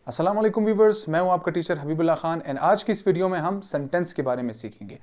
अस्सलाम वालेकुम व्यूवर्स, मैं हूं आपका टीचर हबीबुल्लाह खान एंड आज की इस वीडियो में हम सेंटेंस के बारे में सीखेंगे।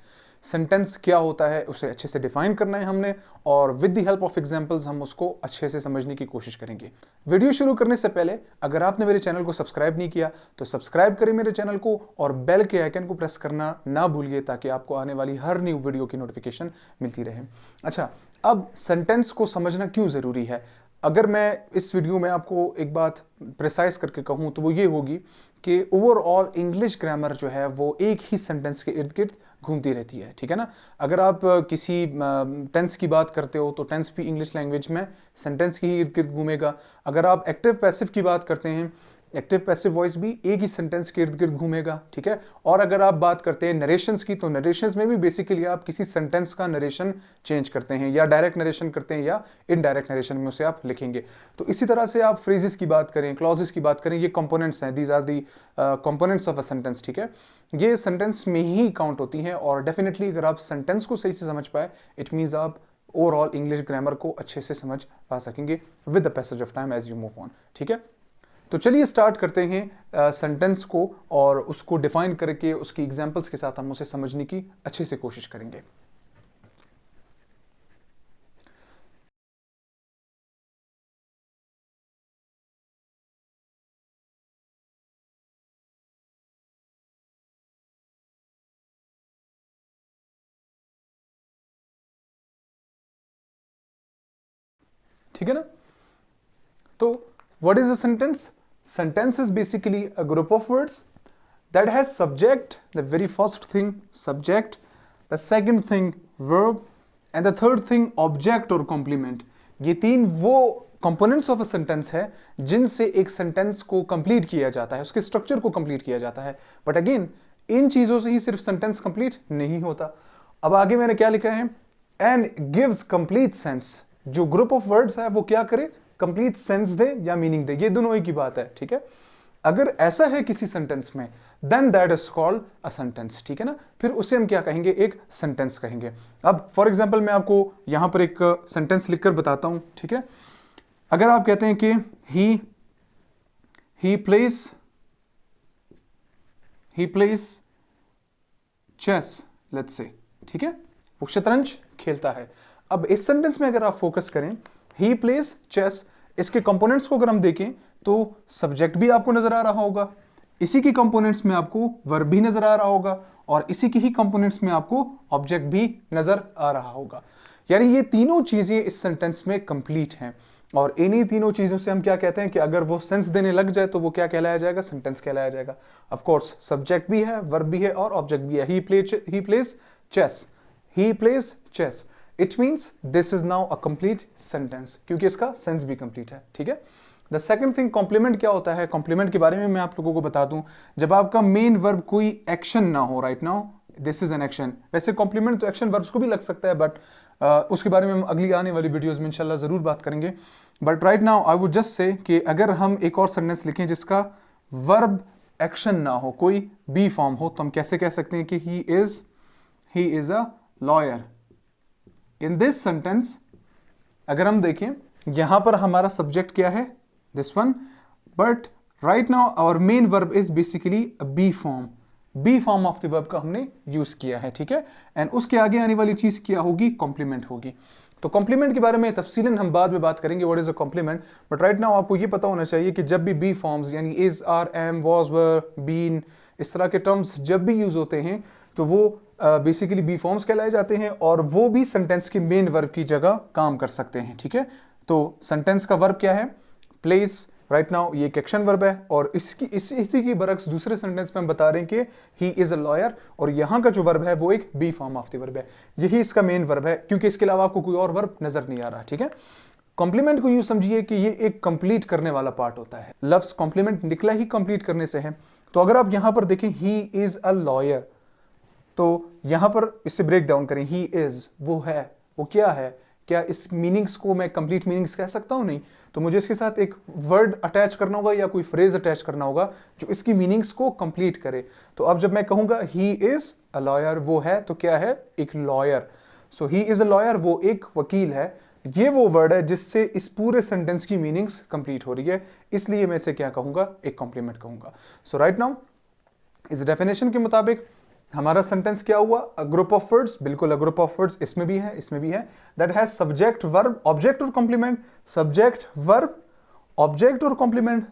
सेंटेंस क्या होता है उसे अच्छे से डिफाइन करना है हमने और with the help of examples हम उसको अच्छे से समझने की कोशिश करेंगे। वीडियो शुरू करने से पहले अगर आपने मेरे चैनल को सब्सक्राइब नहीं किया तो सब्सक्राइब करें मेरे चैनल को और बेल के आइकन को प्रेस करना ना भूलिए ताकि आपको आने वाली हर न्यू वीडियो की नोटिफिकेशन मिलती रहे। अच्छा, अब सेंटेंस को समझना क्यों ज़रूरी है? अगर मैं इस वीडियो में आपको एक बात प्रिसाइज करके कहूँ तो वो ये होगी कि ओवरऑल इंग्लिश ग्रामर जो है वो एक ही सेंटेंस के इर्द गिर्द घूमती रहती है, ठीक है ना। अगर आप किसी टेंस की बात करते हो तो टेंस भी इंग्लिश लैंग्वेज में सेंटेंस के ही इर्द गिर्द घूमेगा। अगर आप एक्टिव पैसिव की बात करते हैं, एक्टिव पैसिव वॉइस भी एक ही सेंटेंस के इर्द गिर्द घूमेगा, ठीक है। और अगर आप बात करते हैं नरेशंस की तो नरेशंस में भी बेसिकली आप किसी सेंटेंस का नरेशन चेंज करते हैं, या डायरेक्ट नरेशन करते हैं या इनडायरेक्ट नरेशन में उसे आप लिखेंगे। तो इसी तरह से आप फ्रेजेस की बात करें, क्लॉजेस की बात करें, ये कंपोनेंट्स हैं, these are the components of a sentence, ठीक है। ये सेंटेंस में ही काउंट होती हैं और डेफिनेटली अगर आप सेंटेंस को सही से समझ पाए इट मीन्स आप ओवरऑल इंग्लिश ग्रामर को अच्छे से समझ पा सकेंगे with the passage of time as you move on, ठीक है। तो चलिए स्टार्ट करते हैं सेंटेंस को और उसको डिफाइन करके उसकी एग्जांपल्स के साथ हम उसे समझने की अच्छे से कोशिश करेंगे। ठीक है ना। तो what is a sentence? Sentence is basically a group of words that has subject, the very first thing subject, the second thing verb and the third thing object or complement। ये तीन वो components of a sentence है जिनसे एक sentence को complete किया जाता है, उसके structure को complete किया जाता है। But again, इन चीजों से ही सिर्फ sentence complete नहीं होता। अब आगे मैंने क्या लिखा है? And gives complete sense। जो group of words है वो क्या करे? कंप्लीट सेंस दे या मीनिंग दे, ये दोनों एक ही बात है, ठीक है। अगर ऐसा है किसी सेंटेंस में then that is called a sentence, ठीक है ना। फिर उसे हम क्या कहेंगे? एक सेंटेंस कहेंगे। अब फॉर एग्जांपल मैं आपको यहां पर एक सेंटेंस लिखकर बताता हूं, ठीक है। अगर आप कहते हैं कि ही प्लेस चेस, लेट्स से, ठीक है, वो शतरंज खेलता है। अब इस सेंटेंस में अगर आप फोकस करें ही प्लेस चेस, इसके कंपोनेंट्स को अगर हम देखें तो सब्जेक्ट भी आपको नजर आ रहा होगा, इसी की कंपोनेंट्स में आपको वर्ब भी नजर आ रहा होगा और इसी की ही कंपोनेंट्स में आपको ऑब्जेक्ट भी नजर आ रहा होगा। यानी ये तीनों चीजें इस सेंटेंस में कंप्लीट हैं और इन्हीं तीनों चीजों से हम क्या कहते हैं कि अगर वो सेंस देने लग जाए तो वो क्या कहलाया जाएगा? सेंटेंस कहलाया जाएगा। ऑफ कोर्स सब्जेक्ट भी है, वर्ब भी है और ऑब्जेक्ट भी है। He plays chess, he plays chess, it means this is now a complete sentence क्योंकि इसका सेंस भी कंप्लीट है, ठीक है। द सेकंड थिंग कॉम्प्लीमेंट क्या होता है? कॉम्प्लीमेंट के बारे में मैं आप लोगों को बता दूं, जब आपका मेन वर्ब कोई एक्शन ना हो, right now this is an action. वैसे कॉम्प्लीमेंट तो एक्शन वर्ब्स को भी लग सकता है बट उसके बारे में हम अगली आने वाली वीडियोस में इंशाल्लाह जरूर बात करेंगे। But right now I would just say कि अगर हम एक और सेंटेंस लिखें जिसका वर्ब एक्शन ना हो, कोई बी फॉर्म हो, तो हम कैसे कह सकते हैं कि he is a lawyer. In this sentence अगर हम देखें यहां पर हमारा सब्जेक्ट क्या है? This one, but right now our main verb is basically a be form of the verb का हमने यूज किया है, ठीक है। एंड उसके आगे आने वाली चीज क्या होगी? कॉम्प्लीमेंट होगी। तो कॉम्प्लीमेंट के बारे में तफसीलन हम बाद में बात करेंगे, what is a complement. But right now आपको ये पता होना चाहिए कि जब भी बी फॉर्म्स यानी is, are, am, was, were, been, इस तरह के टर्म्स जब भी यूज होते हैं तो वो बेसिकली बी फॉर्म्स कहलाए जाते हैं और वो भी सेंटेंस के मेन वर्ब की जगह काम कर सकते हैं, ठीक है। तो सेंटेंस का वर्ब क्या है? प्लेस। राइट नाउ ये एक एक्शन वर्ब है और इसी की बरक्स दूसरे सेंटेंस में हम बता रहे हैं कि ही इज अ लॉयर और यहां का जो वर्ब है वो एक be form of the verb है, यही इसका मेन वर्ब है क्योंकि इसके अलावा आपको कोई और वर्ब नजर नहीं आ रहा, ठीक है। कॉम्प्लीमेंट को यूं समझिए कि ये एक कंप्लीट करने वाला पार्ट होता है। लफ्ज कॉम्प्लीमेंट निकला ही कंप्लीट करने से है। तो अगर आप यहां पर देखें ही इज अ लॉयर, तो यहां पर इससे ब्रेक डाउन करें, ही इज वो है, वो क्या है, क्या इस मीनिंग्स को मैं कंप्लीट मीनिंग्स कह सकता हूं? नहीं। तो मुझे इसके साथ एक वर्ड अटैच करना होगा या कोई फ्रेज अटैच करना होगा जो इसकी मीनिंग्स को कंप्लीट करे। तो अब जब मैं कहूंगा ही इज अ लॉयर, वो है तो क्या है? एक lawyer. So he is a lawyer, वो एक वकील है। ये वो वर्ड है जिससे इस पूरे सेंटेंस की मीनिंग्स कंप्लीट हो रही है, इसलिए मैं इसे क्या कहूंगा, एक कॉम्प्लीमेंट कहूंगा। सो राइट नाउ इस डेफिनेशन के मुताबिक हमारा सेंटेंस क्या हुआ, अ ग्रुप ऑफ वर्ड्स, बिल्कुल अ ग्रुप ऑफ वर्ड्स, इसमें भी है, इसमें भी है, that has subject verb object और कॉम्प्लीमेंट, सब्जेक्ट वर्ब ऑब्जेक्ट और कॉम्प्लीमेंट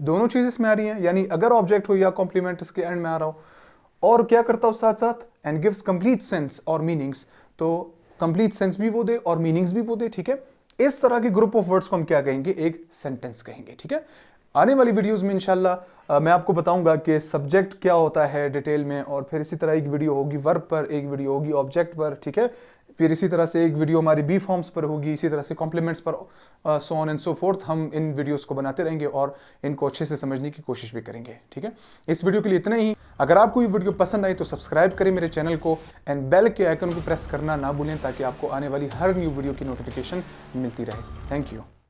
दोनों चीज इसमें आ रही हैं, यानी अगर ऑब्जेक्ट हो या कॉम्प्लीमेंट इसके एंड में आ रहा हो, और क्या करता हो साथ साथ, एंड गिव्स कंप्लीट सेंस और मीनिंग्स, तो कंप्लीट सेंस भी वो दे और मीनिंग्स भी वो दे, ठीक है। इस तरह के ग्रुप ऑफ वर्ड्स को हम क्या कहेंगे, एक सेंटेंस कहेंगे, ठीक है। आने वाली वीडियोस में इंशाल्लाह मैं आपको बताऊंगा कि सब्जेक्ट क्या होता है डिटेल में, और फिर इसी तरह एक वीडियो होगी वर्ब पर, एक वीडियो होगी ऑब्जेक्ट पर, ठीक है। फिर इसी तरह से एक वीडियो हमारी बी फॉर्म्स पर होगी, इसी तरह से कॉम्प्लीमेंट्स पर, so on and so fourth. हम इन वीडियोस को बनाते रहेंगे और इनको अच्छे से समझने की कोशिश भी करेंगे, ठीक है। इस वीडियो के लिए इतना ही। अगर आपको ये वीडियो पसंद आई तो सब्सक्राइब करें मेरे चैनल को एंड बेल के आइकन को प्रेस करना ना भूलें, ताकि आपको आने वाली हर न्यू वीडियो की नोटिफिकेशन मिलती रहे। Thank you.